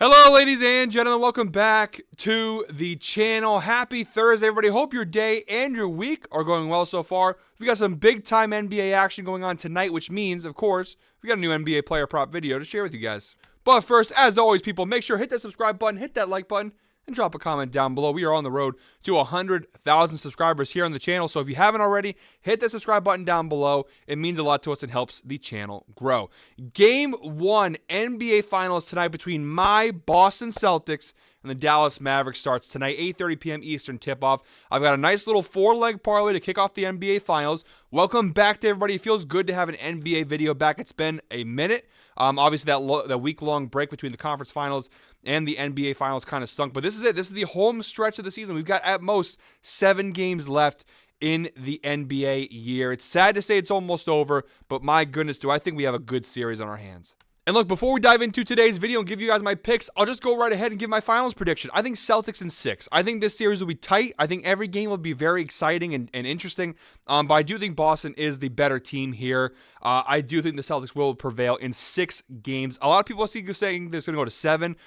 Hello, ladies and gentlemen. Welcome back to the channel. Happy Thursday, everybody. Hope your day and your week are going well so far. We got some big-time NBA action going on tonight, which means, of course, we got a new NBA player prop video to share with you guys. But first, as always, people, make sure to hit that subscribe button, hit that like button, and drop a comment down below. We are on the road to 100,000 subscribers here on the channel. So if you haven't already, hit the subscribe button down below. It means a lot to us and helps the channel grow. Game 1 NBA Finals tonight between my Boston Celtics and the Dallas Mavericks starts tonight, 8:30 p.m. Eastern tip-off. I've got a nice little 4-leg parlay to kick off the NBA Finals. Welcome back to everybody. It feels good to have an NBA video back. It's been a minute. Obviously, that week-long break between the conference finals and the NBA Finals kind of stunk. But this is it. This is the home stretch of the season. We've got, at most, 7 games left in the NBA year. It's sad to say it's almost over, but my goodness, do I think we have a good series on our hands. And look, before we dive into today's video and give you guys my picks, I'll just go right ahead and give my finals prediction. I think Celtics in 6. I think this series will be tight. I think every game will be very exciting and interesting. But I do think Boston is the better team here. I do think the Celtics will prevail in 6 games. A lot of people are saying this is going to go to 7.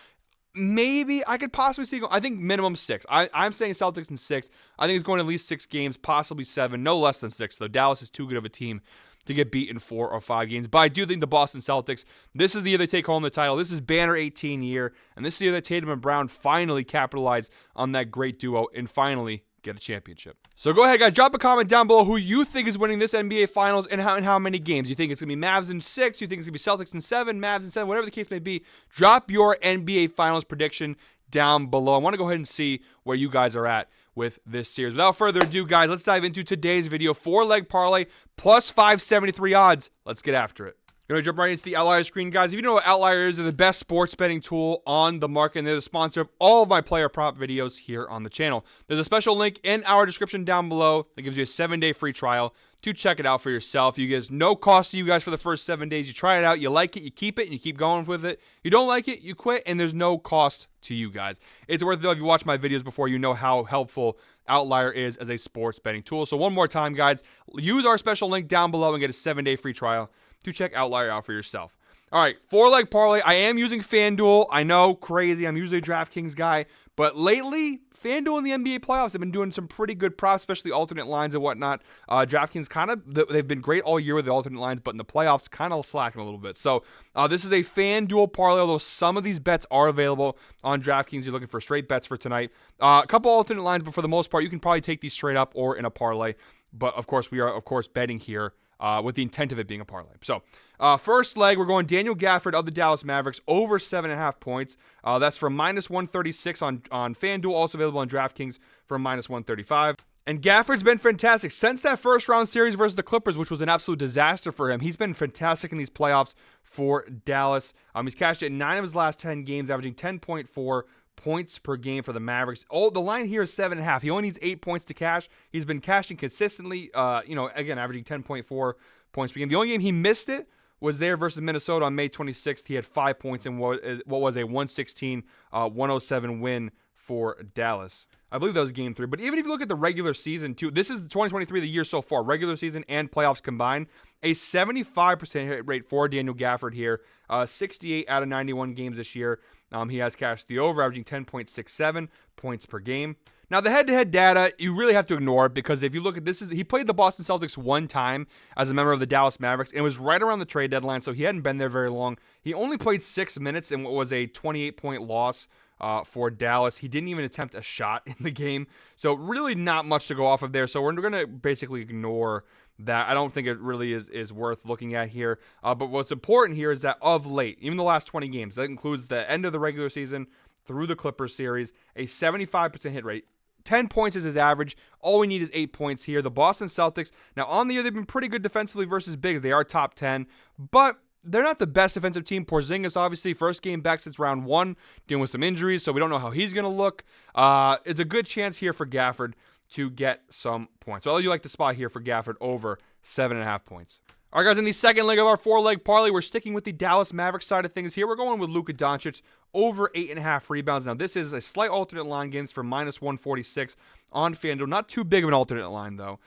Maybe I could possibly see, I think minimum 6. I'm saying Celtics in 6. I think it's going to at least 6 games, possibly 7. No less than 6, though. Dallas is too good of a team to get beat in 4 or 5 games. But I do think the Boston Celtics, this is the year they take home the title. This is Banner 18 year, and this is the year that Tatum and Brown finally capitalize on that great duo and finally get a championship. So go ahead, guys. Drop a comment down below who you think is winning this NBA Finals and how many games. You think it's going to be Mavs in 6? You think it's going to be Celtics in 7? Mavs in 7? Whatever the case may be, drop your NBA Finals prediction down below. I want to go ahead and see where you guys are at with this series. Without further ado, guys, let's dive into today's video. 4-leg parlay plus 573 odds. Let's get after it. Going to jump right into the Outlier screen, guys. If you know what Outlier is, they're the best sports betting tool on the market, and they're the sponsor of all of my player prop videos here on the channel. There's a special link in our description down below that gives you a 7-day free trial to check it out for yourself. You guys, no cost to you guys for the first 7 days. You try it out, you like it, you keep it, and you keep going with it. You don't like it, you quit, and there's no cost to you guys. It's worth it though. If you watched my videos before, you know how helpful Outlier is as a sports betting tool. So one more time, guys, use our special link down below and get a 7-day free trial to check Outlier out for yourself. All right, 4-leg parlay. I am using FanDuel. I know, crazy. I'm usually a DraftKings guy. But lately, FanDuel in the NBA playoffs have been doing some pretty good props, especially alternate lines and whatnot. DraftKings they've been great all year with the alternate lines, but in the playoffs, kind of slacking a little bit. So this is a FanDuel parlay, although some of these bets are available on DraftKings. You're looking for straight bets for tonight. A couple alternate lines, but for the most part, you can probably take these straight up or in a parlay. But, of course, we are, betting here with the intent of it being a parlay. So, first leg, we're going Daniel Gafford of the Dallas Mavericks over 7.5 points. That's from minus 136 on FanDuel, also available on DraftKings for minus 135. And Gafford's been fantastic. Since that first round series versus the Clippers, which was an absolute disaster for him, he's been fantastic in these playoffs for Dallas. He's cashed it in 9 of his last 10 games, averaging 10.4 points per game for the Mavericks. Oh, the line here is 7.5. He only needs 8 points to cash. He's been cashing consistently, again, averaging 10.4 points per game. The only game he missed it was there versus Minnesota on May 26th. He had 5 points in what was a 116-107 win for Dallas. I believe that was game 3. But even if you look at the regular season, too, this is 2023, the year so far, regular season and playoffs combined, a 75% hit rate for Daniel Gafford here. 68 out of 91 games this year. He has cashed the over, averaging 10.67 points per game. Now, the head-to-head data, you really have to ignore it because if you look at this, he played the Boston Celtics one time as a member of the Dallas Mavericks, and it was right around the trade deadline, so he hadn't been there very long. He only played 6 minutes in what was a 28-point loss for Dallas. He didn't even attempt a shot in the game, so really not much to go off of there. So we're going to basically ignore that. I don't think it really is worth looking at here. But what's important here is that of late, even the last 20 games, that includes the end of the regular season through the Clippers series, a 75% hit rate. 10 points is his average. All we need is 8 points here. The Boston Celtics, now on the year, they've been pretty good defensively versus bigs. They are top 10, but they're not the best defensive team. Porzingis, obviously, first game back since round 1, dealing with some injuries, so we don't know how he's going to look. It's a good chance here for Gafford to get some points. So you like the spot here for Gafford over 7.5 points. All right, guys, in the second leg of our 4-leg parlay, we're sticking with the Dallas Mavericks side of things here. We're going with Luka Doncic over 8.5 rebounds. Now, this is a slight alternate line gains for minus 146 on FanDuel. Not too big of an alternate line, though.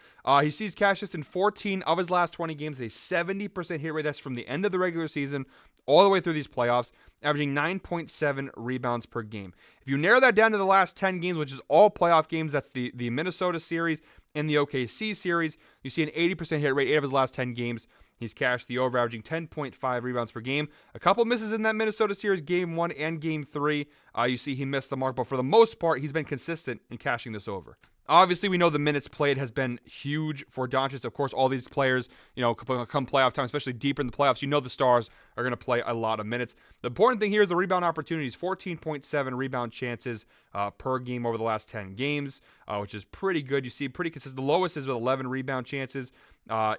He sees cash just in 14 of his last 20 games, a 70% hit rate. That's from the end of the regular season all the way through these playoffs, averaging 9.7 rebounds per game. If you narrow that down to the last 10 games, which is all playoff games, that's the Minnesota series and the OKC series, you see an 80% hit rate 8 of his last 10 games. He's cashed the over, averaging 10.5 rebounds per game. A couple misses in that Minnesota series, Game 1 and Game 3. You see he missed the mark, but for the most part, he's been consistent in cashing this over. Obviously, we know the minutes played has been huge for Doncic. Of course, all these players, come playoff time, especially deeper in the playoffs, the stars are going to play a lot of minutes. The important thing here is the rebound opportunities, 14.7 rebound chances per game over the last 10 games, which is pretty good. You see pretty consistent. The lowest is with 11 rebound chances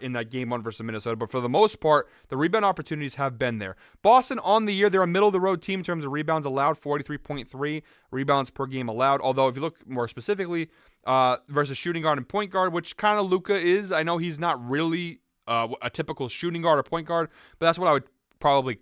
in that Game 1 versus Minnesota. But for the most part, the rebound opportunities have been there. Boston on the year, they're a middle-of-the-road team in terms of rebounds allowed, 43.3 rebounds per game allowed. Although if you look more specifically versus shooting guard and point guard, which kind of Luka is. I know he's not really a typical shooting guard or point guard, but that's what I would probably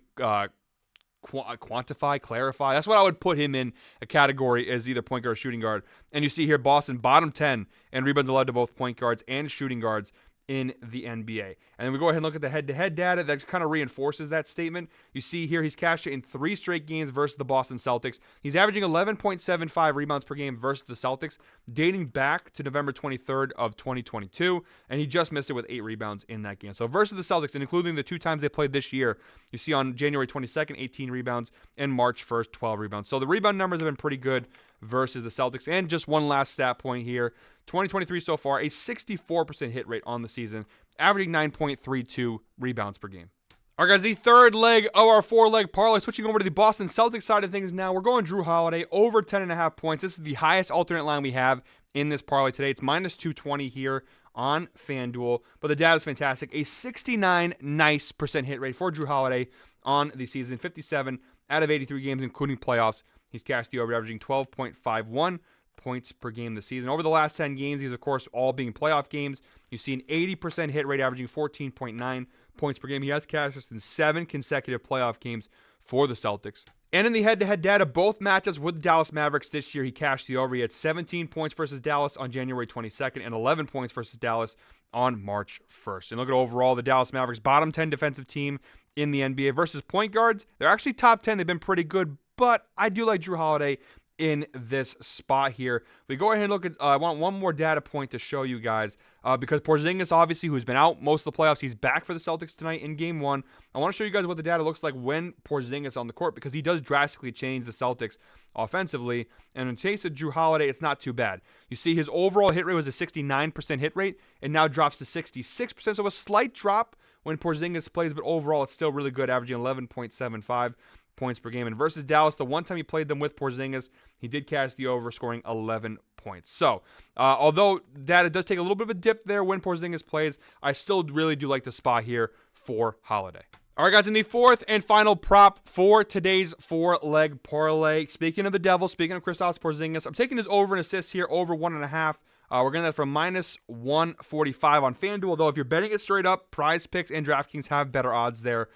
quantify, clarify. That's what I would put him in a category as either point guard or shooting guard. And you see here Boston bottom 10 and rebounds allowed to both point guards and shooting guards in the NBA. And then we go ahead and look at the head-to-head data that kind of reinforces that statement. You see here he's cashed it in 3 straight games versus the Boston Celtics. He's averaging 11.75 rebounds per game versus the Celtics, dating back to November 23rd of 2022, and he just missed it with 8 rebounds in that game. So versus the Celtics, and including the 2 times they played this year, you see on January 22nd, 18 rebounds, and March 1st, 12 rebounds. So the rebound numbers have been pretty good versus the Celtics. And just one last stat point here, 2023 so far, a 64% hit rate on the season, averaging 9.32 rebounds per game. All right, guys, the third leg of our 4-leg parlay. Switching over to the Boston Celtics side of things now. We're going Jrue Holiday over 10.5 points. This is the highest alternate line we have in this parlay today. It's minus 220 here on FanDuel, but the data is fantastic. A 69 nice percent hit rate for Jrue Holiday on the season, 57 out of 83 games, including playoffs. He's cashed the over, averaging 12.51 points per game this season. Over the last 10 games, these, of course, all being playoff games, you see an 80% hit rate, averaging 14.9 points per game. He has cashed this in 7 consecutive playoff games for the Celtics. And in the head-to-head data, both matchups with the Dallas Mavericks this year, he cashed the over. He had 17 points versus Dallas on January 22nd and 11 points versus Dallas on March 1st. And look at overall, the Dallas Mavericks, bottom 10 defensive team in the NBA versus point guards. They're actually top 10. They've been pretty good, but I do like Jrue Holiday in this spot here. We go ahead and look at, I want one more data point to show you guys, because Porzingis, obviously, who's been out most of the playoffs, he's back for the Celtics tonight in Game 1. I want to show you guys what the data looks like when Porzingis on the court, because he does drastically change the Celtics offensively. And in case of Jrue Holiday, it's not too bad. You see his overall hit rate was a 69% hit rate, and now drops to 66%, so a slight drop when Porzingis plays, but overall it's still really good, averaging 11.75 points per game. And versus Dallas, the one time he played them with Porzingis, he did cash the over, scoring 11 points. So, although data does take a little bit of a dip there when Porzingis plays, I still really do like the spot here for Holiday. All right, guys, in the fourth and final prop for today's 4-leg parlay, speaking of the devil, speaking of Kristaps Porzingis, I'm taking his over and assists here, over 1.5. We're getting that from minus 145 on FanDuel, though if you're betting it straight up, Prize Picks and DraftKings have better odds there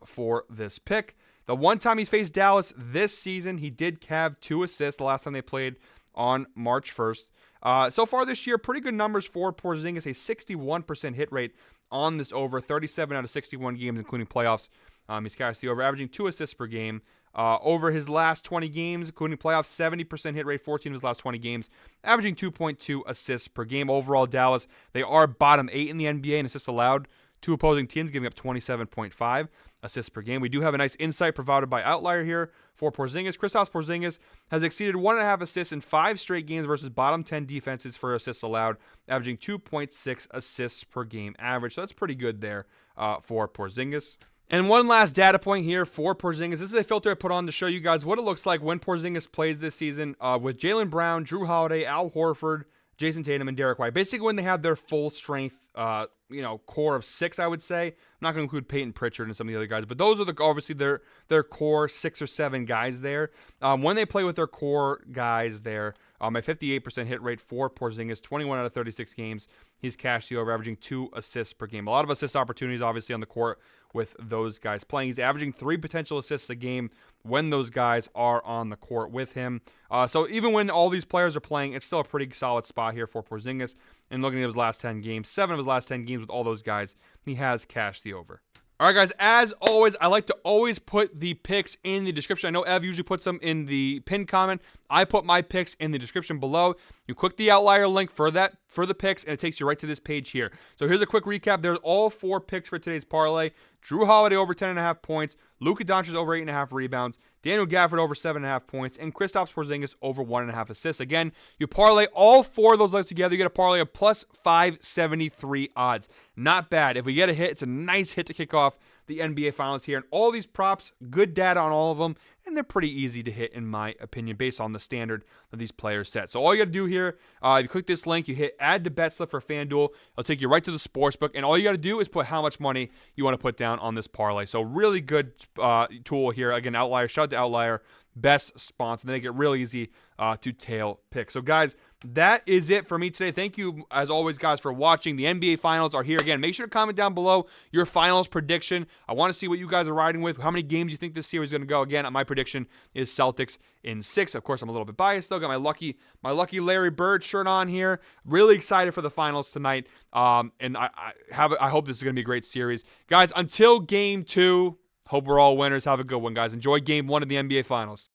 for this pick. The one time he faced Dallas this season, he did have 2 assists the last time they played on March 1st. So far this year, pretty good numbers for Porzingis, a 61% hit rate on this over, 37 out of 61 games, including playoffs. He's cashed the over, averaging 2 assists per game. Over his last 20 games, including playoffs, 70% hit rate, 14 of his last 20 games, averaging 2.2 assists per game. Overall, Dallas, they are bottom 8 in the NBA in assists allowed to opposing teams, giving up 27.5 assists per game. We do have a nice insight provided by Outlier here for Porzingis. Kristaps Porzingis has exceeded 1.5 assists in 5 straight games versus bottom 10 defenses for assists allowed, averaging 2.6 assists per game average. So that's pretty good there for Porzingis. And one last data point here for Porzingis. This is a filter I put on to show you guys what it looks like when Porzingis plays this season with Jaylen Brown, Jrue Holiday, Al Horford, Jason Tatum, and Derek White. Basically when they have their full strength core of 6, I would say. I'm not going to include Peyton Pritchard and some of the other guys, but those are obviously their core 6 or 7 guys there. When they play with their core guys there, a 58% hit rate for Porzingis, 21 out of 36 games. He's cashed the over, averaging 2 assists per game. A lot of assist opportunities, obviously, on the court with those guys playing. He's averaging 3 potential assists a game when those guys are on the court with him. So even when all these players are playing, it's still a pretty solid spot here for Porzingis. And looking at his last 10 games, 7 of his last 10 games with all those guys, he has cashed the over. All All right, guys, as always, I like to always put the picks in the description. I know Ev usually puts them in the pinned comment. I put my picks in the description below. You click the outlier link for the picks, and it takes you right to this page here. So here's a quick recap. There's all 4 picks for today's parlay. Drew Holiday over 10.5 points. Luka Doncic over 8.5 rebounds. Daniel Gafford over 7.5 points. And Kristaps Porzingis over 1.5 assists. Again, you parlay all 4 of those legs together. You get a parlay of plus 573 odds. Not bad. If we get a hit, it's a nice hit to kick off the NBA Finals here. And all these props, good data on all of them, and they're pretty easy to hit, in my opinion, based on the standard that these players set. So all you got to do here, you click this link, you hit add to bet slip for FanDuel. It'll take you right to the sportsbook, and all you got to do is put how much money you want to put down on this parlay. So really good tool here. Again, Outlier, shout out to Outlier, best sponsor. They make it real easy to tail pick. So guys, that is it for me today. Thank you, as always, guys, for watching. The NBA Finals are here again. Make sure to comment down below your finals prediction. I want to see what you guys are riding with, how many games you think this series is going to go. Again, my prediction is Celtics in 6. Of course, I'm a little bit biased, though. Got my lucky Larry Bird shirt on here. Really excited for the finals tonight. And I hope this is going to be a great series. Guys, until Game 2, hope we're all winners. Have a good one, guys. Enjoy Game 1 of the NBA Finals.